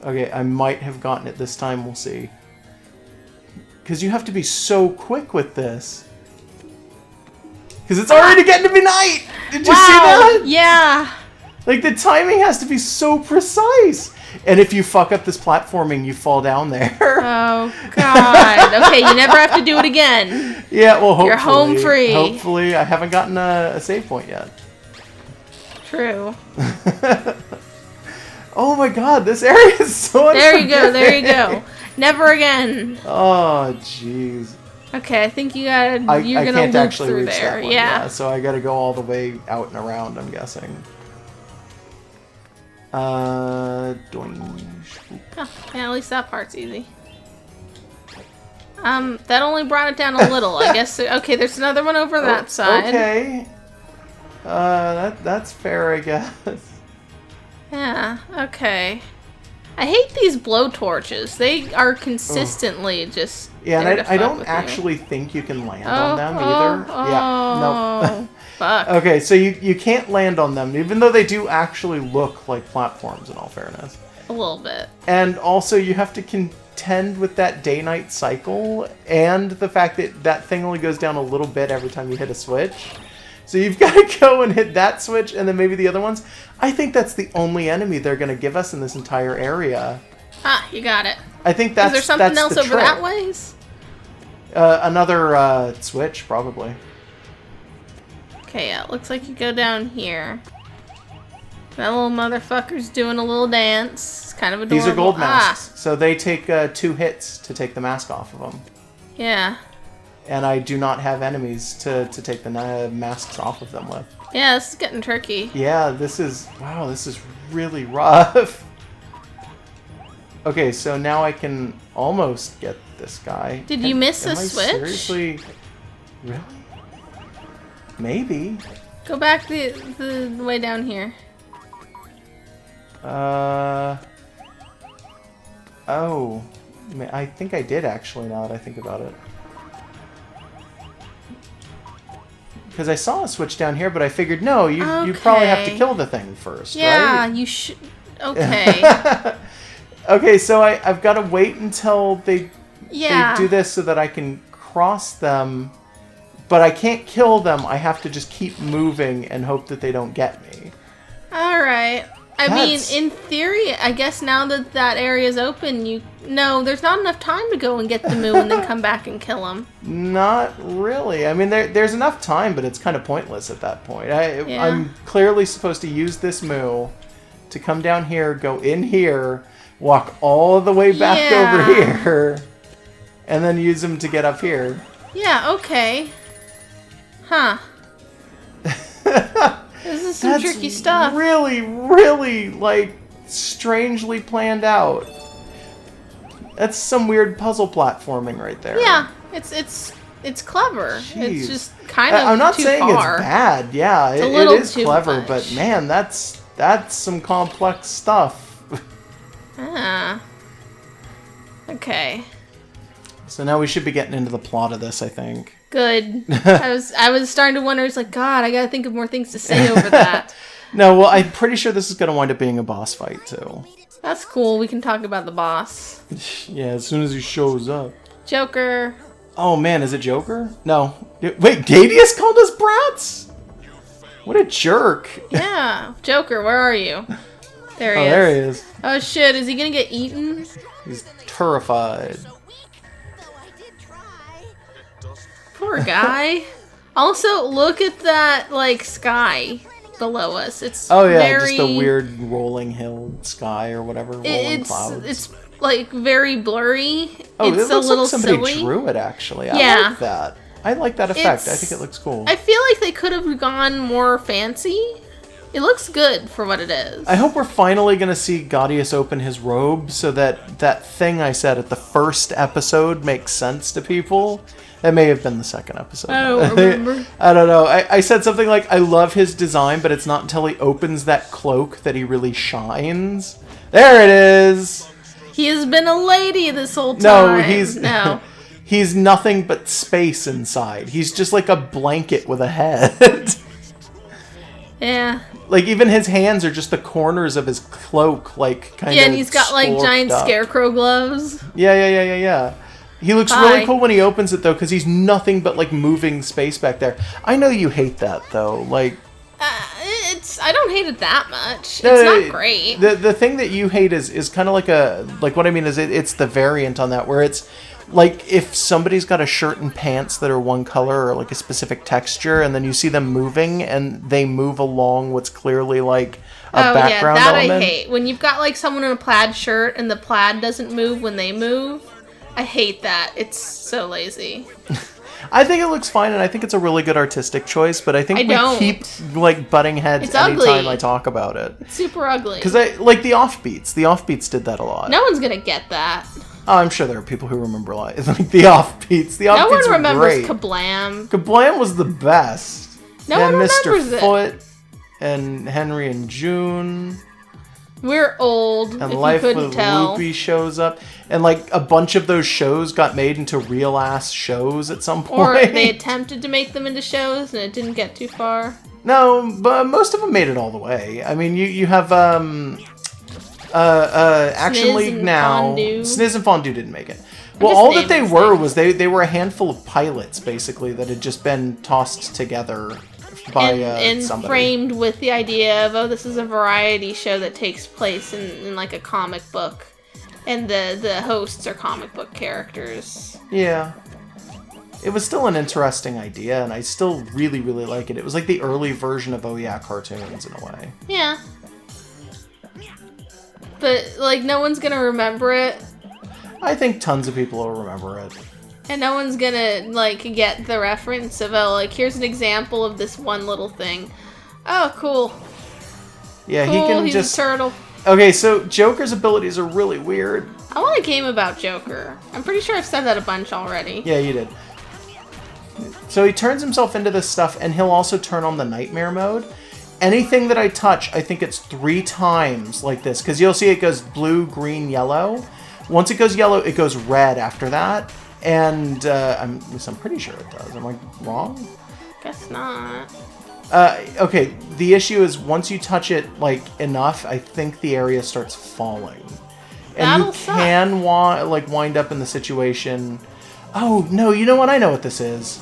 Okay, I might have gotten it this time. We'll see. Because you have to be so quick with this. Because it's already getting to be night! Did you see that? Yeah! Like, the timing has to be so precise! And if you fuck up this platforming, you fall down there. Oh, God. Okay, you never have to do it again. Yeah, well, hopefully. You're home free. Hopefully. I haven't gotten a save point yet. True. Oh my god, this area is so unforgiving. There you go. Never again. Oh, jeez. Okay, I think you're gonna can't loop actually through reach there. that one. Yeah. So I gotta go all the way out and around, I'm guessing. Doing. Oh, yeah, at least that part's easy. That only brought it down a little, I guess. Okay, there's another one over that side. Okay. That's fair, I guess. Yeah, okay. I hate these blowtorches. They are consistently just... Yeah, and I don't actually think you can land on them either. Yeah, no. Fuck. Okay, so you can't land on them, even though they do actually look like platforms, in all fairness. A little bit. And also, you have to contend with that day-night cycle, and the fact that that thing only goes down a little bit every time you hit a switch. So you've got to go and hit that switch, and then maybe the other ones. I think that's the only enemy they're going to give us in this entire area. Ah, you got it. I think that's Is there something else over trick. that ways? Another switch, probably. Okay, yeah, it looks like you go down here. That little motherfucker's doing a little dance. It's kind of adorable. These are gold masks, so they take 2 hits to take the mask off of them. Yeah. And I do not have enemies to take the masks off of them with. Yeah, this is getting tricky. Yeah, this is really rough. Okay, so now I can almost get this guy. Did you miss a switch? Seriously? Really? Maybe. Go back the way down here. Oh. I think I did actually, now that I think about it. Because I saw a switch down here, but I figured, no, you probably have to kill the thing first, right? Yeah, you should... Okay. Okay, so I've got to wait until they do this so that I can cross them, but I can't kill them. I have to just keep moving and hope that they don't get me. Alright. I mean, in theory, I guess now that that area is open, no, there's not enough time to go and get the moo and then come back and kill him. Not really. I mean, there's enough time, but it's kind of pointless at that point. I'm clearly supposed to use this moo to come down here, go in here, walk all the way back over here, and then use them to get up here. Yeah, okay. Huh. This is some tricky stuff. Really, really, like, strangely planned out. That's some weird puzzle platforming right there. Yeah, it's clever. Jeez. It's just kind of I'm not too saying far. it's bad. Yeah, It's it is clever, much. but man, that's some complex stuff. Ah. Okay. So now we should be getting into the plot of this, I think. Good. I was starting to wonder. It's like, God, I gotta think of more things to say over that. No, well, I'm pretty sure this is gonna wind up being a boss fight too. That's cool. We can talk about the boss. Yeah, as soon as he shows up. Joker. Oh man, is it Joker? No. Wait, Gadius called us brats? What a jerk. Yeah. Joker, where are you? There he is. There he is. Oh shit, is he gonna get eaten? He's terrified. Poor guy. Also, look at that, like, sky below us. It's just a weird rolling hill sky or whatever, rolling clouds. It's, like, very blurry. Oh, it's it looks a little like somebody silly. drew it, actually. I like that. I like that effect. I think it looks cool. I feel like they could have gone more fancy. It looks good for what it is. I hope we're finally going to see Gadius open his robe so that that thing I said at the first episode makes sense to people. That may have been the second episode. I don't remember. I don't know. I said something like, I love his design, but it's not until he opens that cloak that he really shines. There it is! He has been a lady this whole time. No, he's nothing but space inside. He's just like a blanket with a head. Yeah. Like, even his hands are just the corners of his cloak, like, kind of. Yeah, and he's got, like, giant up. scarecrow gloves. Yeah. He looks really cool when he opens it, though, because he's nothing but, like, moving space back there. I know you hate that, though. Like... I don't hate it that much. It's not great. The thing that you hate is kind of like a... Like, what I mean is it's the variant on that, where it's... Like, if somebody's got a shirt and pants that are one color or, like, a specific texture, and then you see them moving, and they move along what's clearly, like, a background element. I hate. When you've got, like, someone in a plaid shirt, and the plaid doesn't move when they move, I hate that. It's so lazy. I think it looks fine, and I think it's a really good artistic choice, but I think we keep, like, butting heads anytime I talk about it. It's super ugly. Because, like, the Offbeats did that a lot. No one's gonna get that. Oh, I'm sure there are people who remember like the Offbeats. The Offbeats no one remembers great. Kablam. Kablam was the best. No one remembers Mr. Foot and Henry and June. We're old. And if Life you couldn't with tell. Loopy shows up, and like a bunch of those shows got made into real ass shows at some point. Or they attempted to make them into shows and it didn't get too far. No, but most of them made it all the way. I mean, you have Action Sniz League and now. Fondue. Sniz and Fondue didn't make it. Well, all that they were was they were a handful of pilots, basically, that had just been tossed together by and somebody. framed with the idea of, oh, this is a variety show that takes place in like a comic book. And the hosts are comic book characters. Yeah. It was still an interesting idea, and I still really, really like it. It was like the early version of Oh Yeah cartoons, in a way. Yeah. But, like, no one's gonna remember it. I think tons of people will remember it. And no one's gonna, like, get the reference of, oh, like, here's an example of this one little thing. Oh, cool. Yeah, cool, he's a turtle. Okay, so Joker's abilities are really weird. I want a game about Joker. I'm pretty sure I've said that a bunch already. Yeah, you did. So he turns himself into this stuff, and he'll also turn on the nightmare mode. Anything that I touch, I think it's 3 times like this, because you'll see it goes blue, green, yellow. Once it goes yellow, it goes red after that, and I'm pretty sure it does. Am I wrong? Guess not. Okay, the issue is once you touch it, like, enough, I think the area starts falling. And That'll you can wind up in the situation... Oh, no, you know what? I know what this is.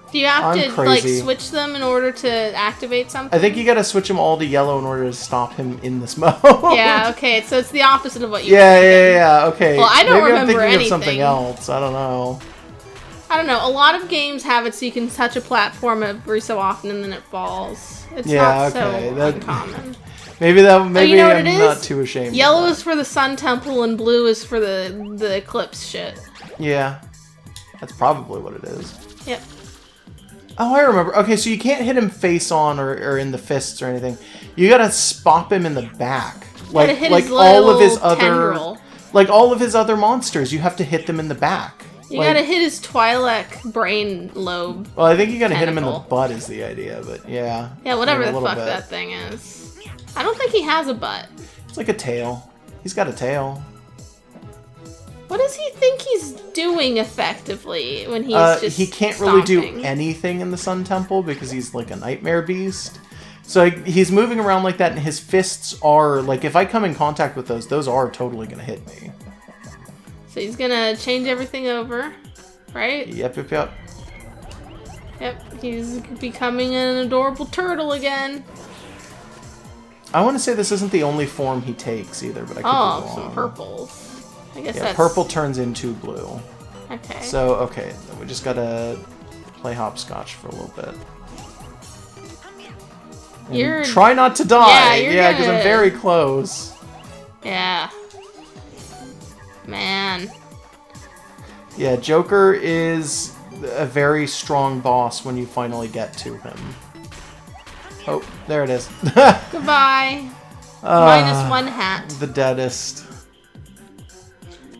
Do you have to, like, switch them in order to activate something? I think you gotta switch them all to yellow in order to stop him in this mode. Yeah, okay, so it's the opposite of what you Yeah, okay. Well, I don't remember I'm thinking anything. of something else. I don't know. I don't know. A lot of games have it so you can touch a platform every so often and then it falls. It's not so uncommon. Maybe you know what I'm not too ashamed. Yellow is for the Sun Temple and blue is for the Eclipse shit. Yeah. That's probably what it is. Yep. Oh, I remember. Okay, so you can't hit him face on or in the fists or anything. You gotta spop him in the back. Like all of his other like all of his other monsters, you have to hit them in the back. You gotta hit his Twi'lek brain lobe. Well, I think you gotta hit him in the butt is the idea, but yeah. Yeah, whatever the fuck that thing is. I don't think he has a butt. It's like a tail. He's got a tail. What does he think he's doing effectively when he's just he can't stomping? really do anything in the Sun Temple because he's like a nightmare beast. So he's moving around like that, and his fists are, like, if I come in contact with those are totally going to hit me. So he's going to change everything over, right? Yep. Yep, he's becoming an adorable turtle again. I want to say this isn't the only form he takes either, but I could be wrong. Some purples. I guess that's... purple turns into blue. Okay. So, okay, we just gotta play hopscotch for a little bit. And try not to die! Yeah, because I'm very close. Yeah. Man. Yeah, Joker is a very strong boss when you finally get to him. Oh, there it is. Goodbye. -1 hat. The deadest.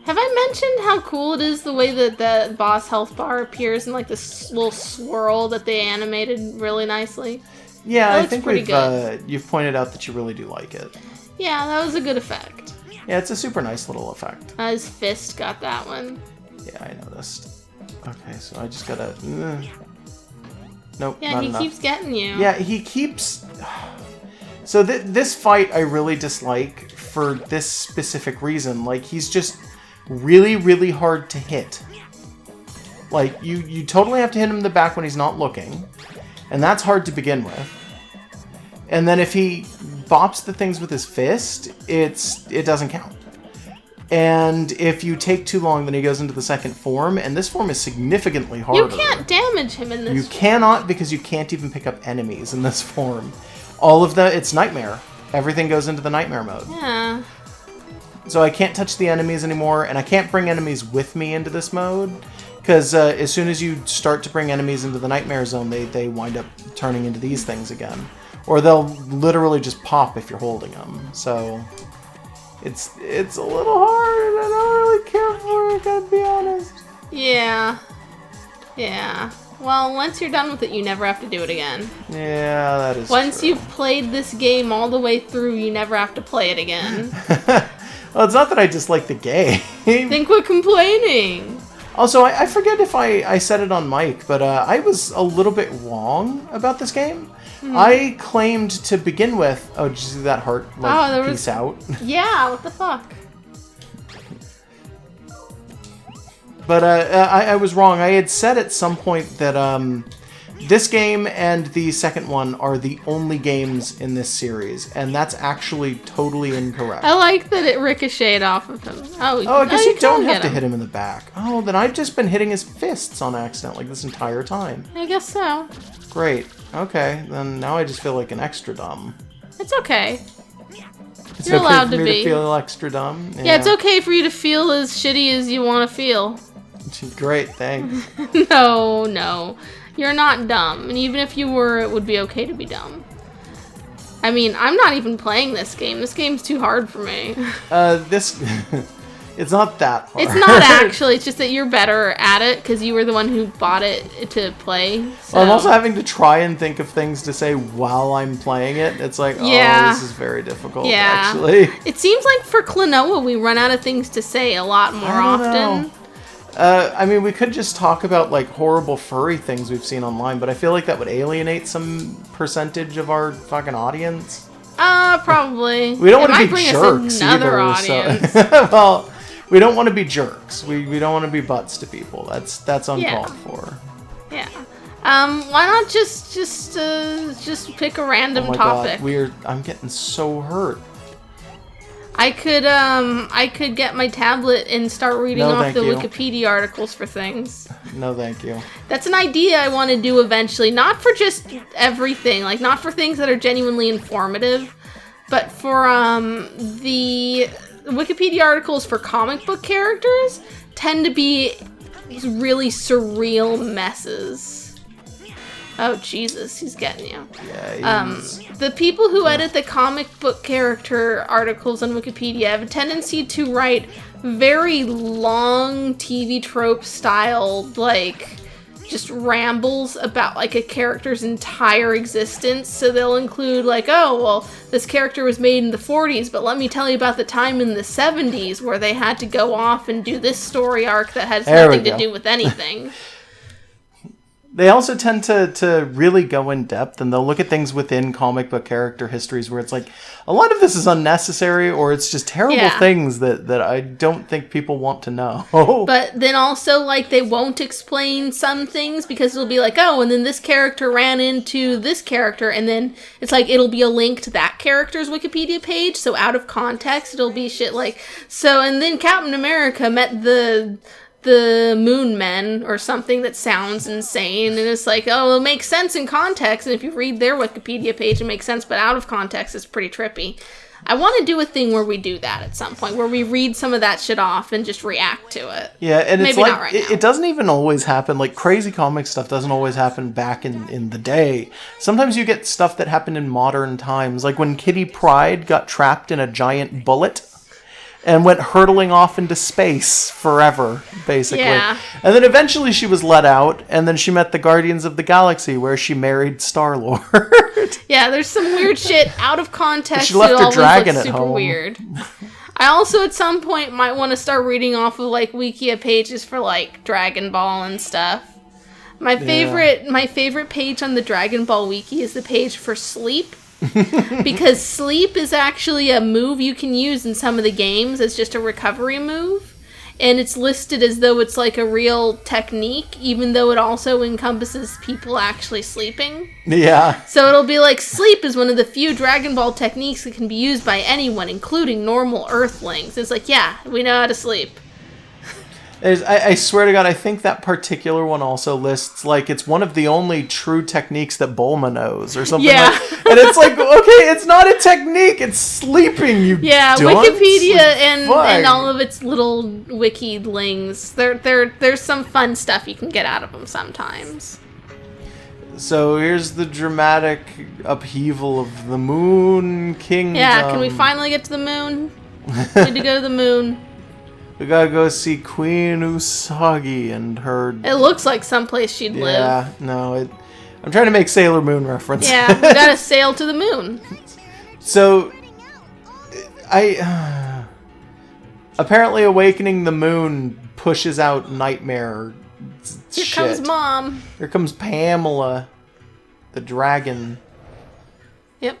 Have I mentioned how cool it is the way that the boss health bar appears in like this little swirl that they animated really nicely? Yeah, I think you've pointed out that you really do like it. Yeah, that was a good effect. Yeah, it's a super nice little effect. His fist got that one. Yeah, I noticed. Okay, so I just gotta... Nope, yeah, not he enough. keeps getting you. Yeah, he keeps... So this fight I really dislike for this specific reason. Like, he's just really, really hard to hit. Like, you totally have to hit him in the back when he's not looking. And that's hard to begin with. And then if he bops the things with his fist, it doesn't count. And if you take too long, then he goes into the second form, and this form is significantly harder. You can't damage him in this You cannot, because you can't even pick up enemies in this form. It's Nightmare. Everything goes into the Nightmare mode. Yeah. So I can't touch the enemies anymore, and I can't bring enemies with me into this mode, because as soon as you start to bring enemies into the Nightmare zone, they wind up turning into these things again. Or they'll literally just pop if you're holding them. So it's a little hard, and I don't really care for it, gotta be honest. Yeah. Yeah. Well, once you're done with it, you never have to do it again. Yeah, that is Once true. you've played this game all the way through, you never have to play it again. Well, it's not that I dislike the game. Then quit complaining. Also, I forget if I said it on mic, but I was a little bit wrong about this game. I claimed to begin with... Oh, did you see that heart? Like, peace out? Yeah, what the fuck? But I was wrong. I had said at some point that this game and the second one are the only games in this series, and that's actually totally incorrect. I like that it ricocheted off of him. I guess you don't have to hit him in the back. Oh, then I've just been hitting his fists on accident like this entire time. I guess so. Great. Okay, then now I just feel like an extra dumb. It's okay. It's You're okay allowed for to me be. to feel extra dumb? Yeah, it's okay for you to feel as shitty as you want to feel. Great, thanks. No. You're not dumb. And even if you were, it would be okay to be dumb. I mean, I'm not even playing this game. This game's too hard for me. It's not that hard. It's not actually. It's just that you're better at it because you were the one who bought it to play. So. Well, I'm also having to try and think of things to say while I'm playing it. It's like, yeah. Oh, this is very difficult, yeah. actually. It seems like for Klonoa, we run out of things to say a lot more often. I mean, we could just talk about, like, horrible furry things we've seen online, but I feel like that would alienate some percentage of our fucking audience. Probably. We don't want to be jerks either. Audience. So. Well, we don't want to be jerks. We don't want to be butts to people. That's uncalled for. Yeah. Why not just pick a random topic? God, I'm getting so hurt. I could get my tablet and start reading off the Wikipedia articles for things. No, thank you. That's an idea I want to do eventually. Not for just everything, like not for things that are genuinely informative, but for the Wikipedia articles for comic book characters tend to be really surreal messes. Oh, Jesus, he's getting you. Yeah, the people who edit the comic book character articles on Wikipedia have a tendency to write very long TV trope style, like, just rambles about, like, a character's entire existence. So they'll include, like, oh, well, this character was made in the 40s, but let me tell you about the time in the 70s where they had to go off and do this story arc that has nothing to do with anything. They also tend to really go in depth, and they'll look at things within comic book character histories where it's like, a lot of this is unnecessary, or it's just terrible things that I don't think people want to know. But then also, like, they won't explain some things because it'll be like, oh, and then this character ran into this character, and then it's like, it'll be a link to that character's Wikipedia page, so out of context, it'll be shit like, so, and then Captain America met the Moon Men or something that sounds insane, and it's like, oh, it makes sense in context, and if you read their Wikipedia page it makes sense, but out of context it's pretty trippy. I want to do a thing where we do that at some point, where we read some of that shit off and just react to it. Yeah, and maybe it's like, not right now. It doesn't even always happen, like crazy comic stuff doesn't always happen back in the day. Sometimes you get stuff that happened in modern times, like when Kitty Pryde got trapped in a giant bullet and went hurtling off into space forever, basically. Yeah. And then eventually she was let out, and then she met the Guardians of the Galaxy, where she married Star-Lord. Yeah, there's some weird shit out of context. She left her dragon at super home. Weird. I also at some point might want to start reading off of like Wikia pages for like Dragon Ball and stuff. My favorite page on the Dragon Ball Wiki is the page for sleep. Because sleep is actually a move you can use in some of the games as just a recovery move. And it's listed as though it's like a real technique, even though it also encompasses people actually sleeping. Yeah. So it'll be like, sleep is one of the few Dragon Ball techniques that can be used by anyone, including normal Earthlings. It's like, yeah, we know how to sleep. I swear to God, I think that particular one also lists, like, it's one of the only true techniques that Bulma knows, or something like. And it's like, okay, it's not a technique, it's sleeping, you dunce. Wikipedia and all of its little wiki-lings, there's some fun stuff you can get out of them sometimes. So here's the dramatic upheaval of the Moon Kingdom. Yeah, can we finally get to the moon? Need to go to the moon. We gotta go see Queen Usagi and her... It looks like someplace she'd live. Yeah, no, I'm trying to make Sailor Moon reference. Yeah, we gotta sail to the moon. So, apparently awakening the moon pushes out nightmare Here shit. comes Mom. Here comes Pamela, the dragon. Yep.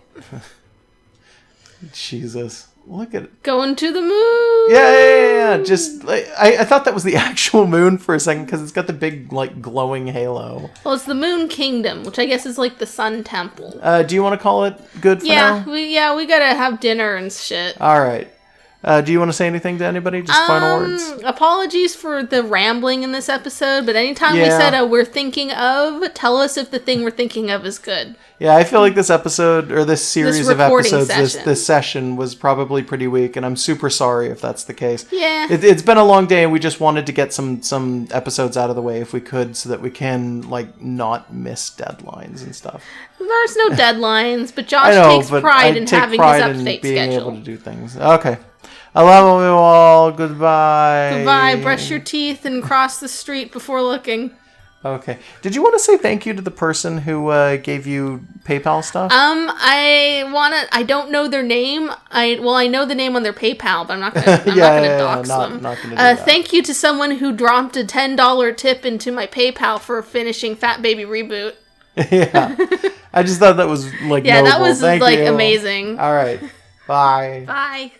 Jesus. Look at it. Going to the moon. Yeah. Just, like, I thought that was the actual moon for a second because it's got the big, like, glowing halo. Well, it's the Moon Kingdom, which I guess is like the Sun Temple. Do you want to call it good for now? We gotta have dinner and shit. All right. Do you want to say anything to anybody? Just final words? Apologies for the rambling in this episode, but anytime we said we're thinking of, tell us if the thing we're thinking of is good. Yeah, I feel like this episode, or this series of episodes, this session was probably pretty weak, and I'm super sorry if that's the case. Yeah. It's been a long day, and we just wanted to get some episodes out of the way if we could, so that we can, like, not miss deadlines and stuff. There's no deadlines, but Josh takes pride in having his update being schedule. Able to do things. Okay. I love you all. Goodbye. Goodbye. Brush your teeth and cross the street before looking. Okay. Did you want to say thank you to the person who gave you PayPal stuff? I don't know their name. I know the name on their PayPal, but I'm not gonna dox them. Not gonna do that. Thank you to someone who dropped a $10 tip into my PayPal for finishing Fat Baby Reboot. Yeah. I just thought that was like noble. That was Thank like you. amazing. All right. Bye. Bye.